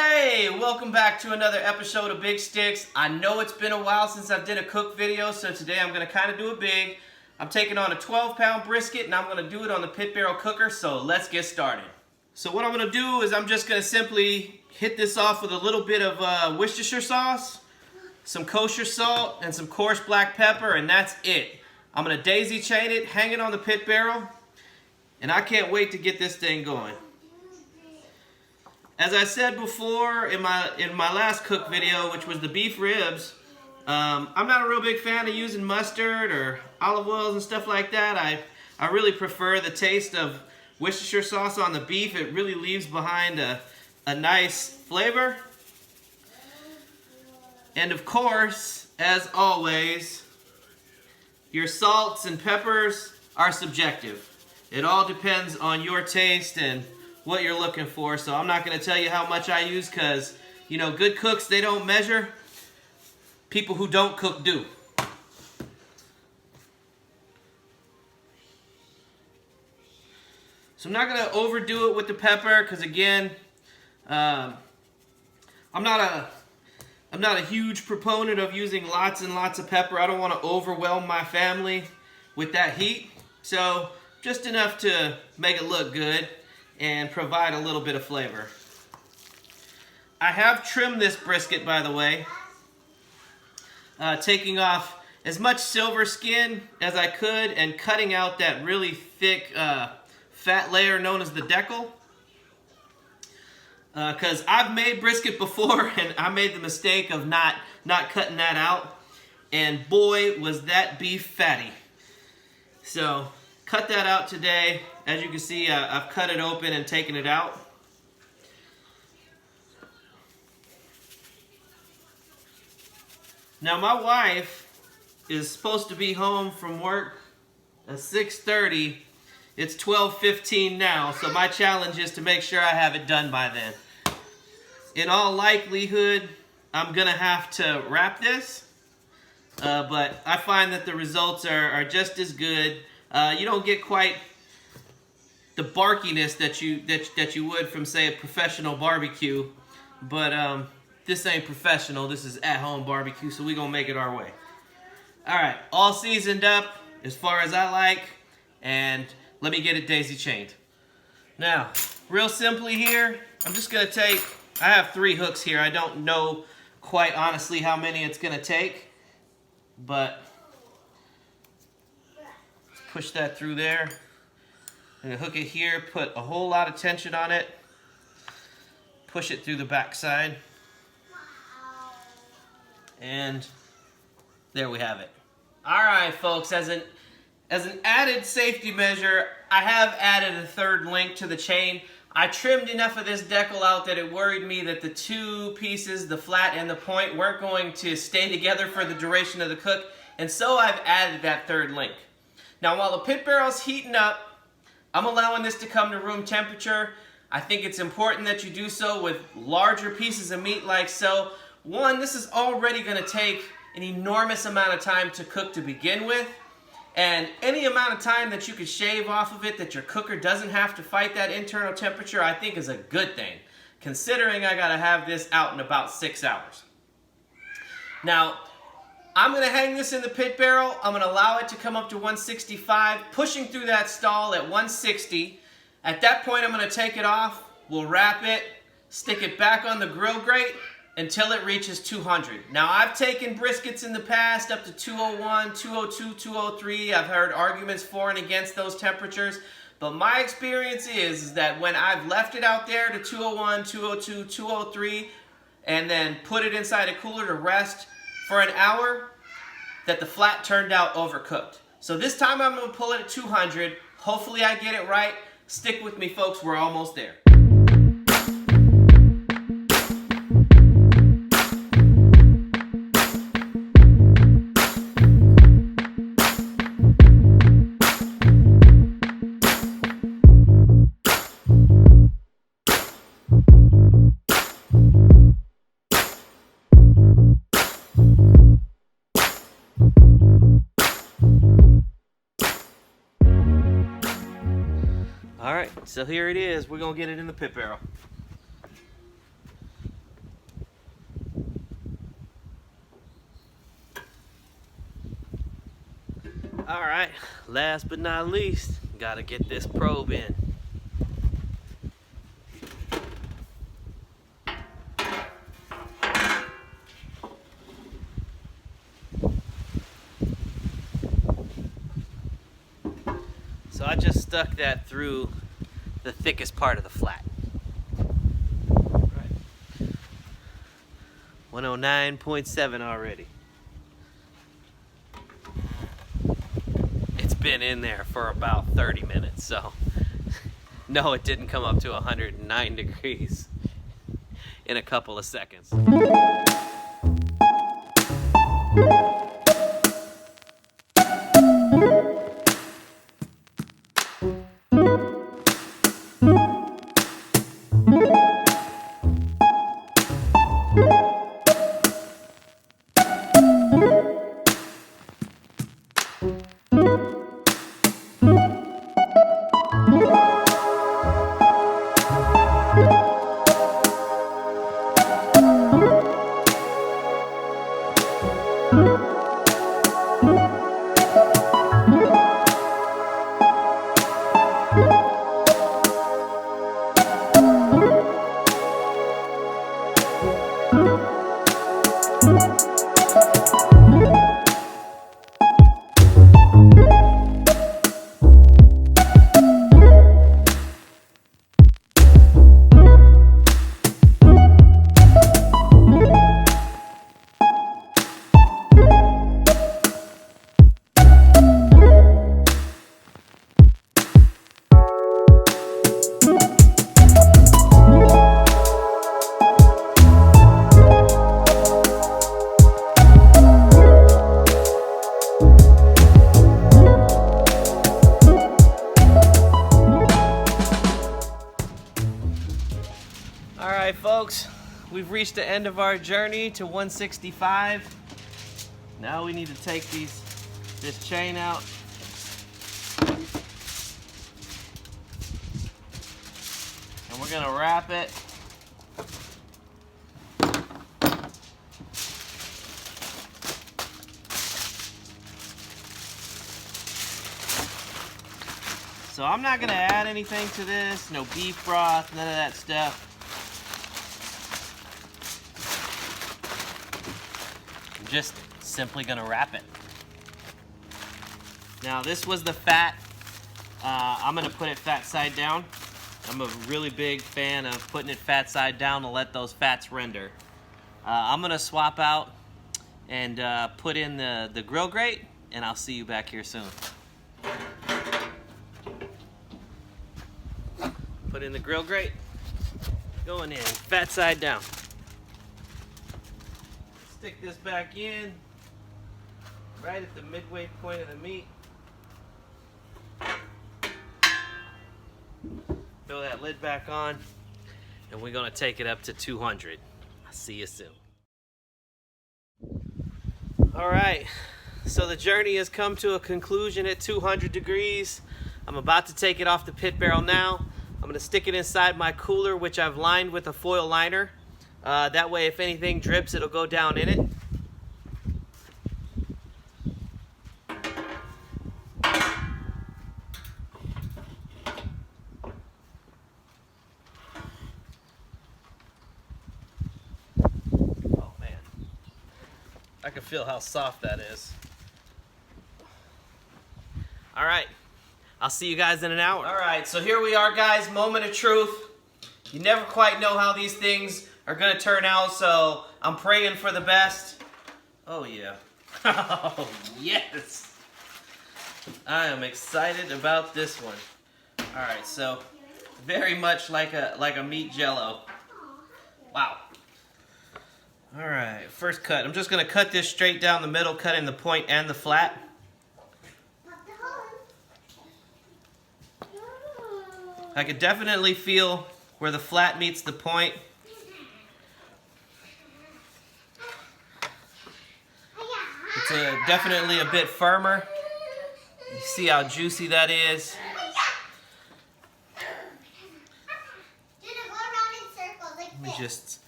Hey, welcome back to another episode of Big Sticks. I know it's been a while since I did a cook video, so today I'm going to kind of do it big. I'm taking on a 12-pound brisket, and I'm going to do it on the pit barrel cooker, so let's get started. So what I'm going to do is I'm just going to simply hit this off with a little bit of Worcestershire sauce, some kosher salt, and some coarse black pepper, and that's it. I'm going to daisy chain it, hang it on the pit barrel, and I can't wait to get this thing going. As I said before in my last cook video, which was the beef ribs, I'm not a real big fan of using mustard or olive oils and stuff like that. I really prefer the taste of Worcestershire sauce on the beef. It really leaves behind a nice flavor. And of course, as always, your salts and peppers are subjective. It all depends on your taste and what you're looking for, so I'm not going to tell you how much I use because, you know, good cooks, they don't measure. People who don't cook do. So I'm not going to overdo it with the pepper because, again, I'm not a huge proponent of using lots and lots of pepper. I don't want to overwhelm my family with that heat, so just enough to make it look good and provide a little bit of flavor. I have trimmed this brisket, by the way, taking off as much silver skin as I could and cutting out that really thick fat layer known as the decal. Because I've made brisket before and I made the mistake of not cutting that out, and boy was that beef fatty. So cut that out today. As you can see, I've cut it open and taken it out. Now my wife is supposed to be home from work at 6:30. It's 12:15 now, so my challenge is to make sure I have it done by then. In all likelihood, I'm gonna have to wrap this, but I find that the results are just as good. You don't get quite the barkiness that you would from, say, a professional barbecue, but this ain't professional. This is at-home barbecue, so we're gonna make it our way. All right, all seasoned up as far as I like, and let me get it daisy chained. Now, real simply here, I'm just gonna take, I have 3 hooks here. I don't know quite honestly how many it's gonna take, but let's push that through there. I'm gonna hook it here, put a whole lot of tension on it, push it through the back side, and there we have it. All right, folks, as an added safety measure, I have added a 3rd link to the chain. I trimmed enough of this decal out that it worried me that the 2 pieces, the flat and the point, weren't going to stay together for the duration of the cook, and so I've added that 3rd link. Now, while the pit barrel's heating up, I'm allowing this to come to room temperature. I think it's important that you do so with larger pieces of meat like so. One, this is already going to take an enormous amount of time to cook to begin with. And any amount of time that you could shave off of it, that your cooker doesn't have to fight that internal temperature, I think is a good thing, considering I got to have this out in about 6 hours. Now, I'm going to hang this in the pit barrel. I'm going to allow it to come up to 165, pushing through that stall at 160. At that point, I'm going to take it off. We'll wrap it, stick it back on the grill grate until it reaches 200. Now, I've taken briskets in the past up to 201, 202, 203. I've heard arguments for and against those temperatures. But my experience is that when I've left it out there to 201, 202, 203, and then put it inside a cooler to rest for an hour, that the flat turned out overcooked. So this time I'm going to pull it at 200. Hopefully I get it right. Stick with me, folks. We're almost there. All right, so here it is. We're gonna get it in the pit barrel. All right, last but not least, gotta get this probe in. So I just stuck that through the thickest part of the flat. Right. 109.7 already. It's been in there for about 30 minutes, so no, it didn't come up to 109 degrees in a couple of seconds. Alright folks, we've reached the end of our journey to 165. Now we need to take this chain out. And we're gonna wrap it. So I'm not gonna add anything to this, no beef broth, none of that stuff. I'm just simply gonna wrap it. Now this was the fat. I'm gonna put it fat side down. I'm a really big fan of putting it fat side down to let those fats render. I'm gonna swap out and put in the grill grate, and I'll see you back here soon. Put in the grill grate, going in, fat side down. Stick this back in, right at the midway point of the meat. Throw that lid back on, and we're gonna take it up to 200. I'll see you soon. All right, so the journey has come to a conclusion at 200 degrees. I'm about to take it off the pit barrel now. I'm gonna stick it inside my cooler, which I've lined with a foil liner. That way, if anything drips, it'll go down in it. Oh man, I can feel how soft that is. All right. I'll see you guys in an hour. All right, so here we are, guys. Moment of truth. You never quite know how these things are gonna turn out, so I'm praying for the best. Oh yeah. Oh yes. I am excited about this one. All right, so very much like a meat jello. Wow. All right, first cut. I'm just gonna cut this straight down the middle, cutting the point and the flat. I could definitely feel where the flat meets the point. It's definitely a bit firmer. You see how juicy that is. Let me just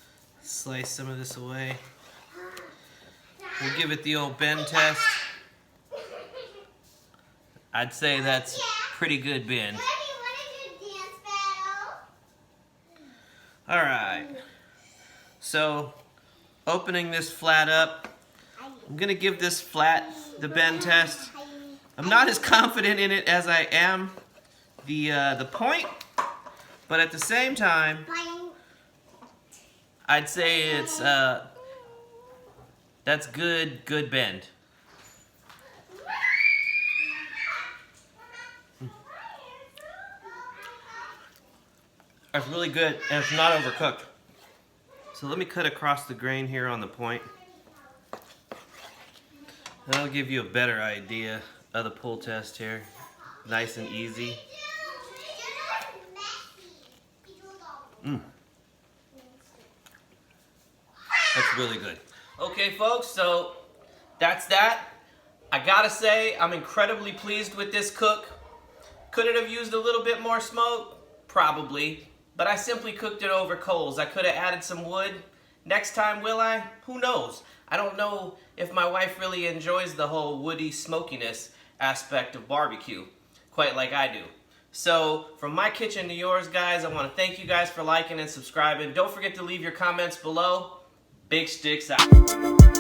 slice some of this away. We'll give it the old bend test. I'd say that's pretty good bend. All right. So, opening this flat up, I'm gonna give this flat the bend test. I'm not as confident in it as I am the point, but at the same time, I'd say it's that's good bend. That's really good, and it's not overcooked. So let me cut across the grain here on the point. That'll give you a better idea of the pull test here. Nice and easy. That's really good. Okay, folks, so that's that. I gotta say, I'm incredibly pleased with this cook. Could it have used a little bit more smoke? Probably. But I simply cooked it over coals. I could have added some wood. Next time, will I? Who knows? I don't know if my wife really enjoys the whole woody smokiness aspect of barbecue, quite like I do. So, from my kitchen to yours, guys, I want to thank you guys for liking and subscribing. Don't forget to leave your comments below. Big Shticks out.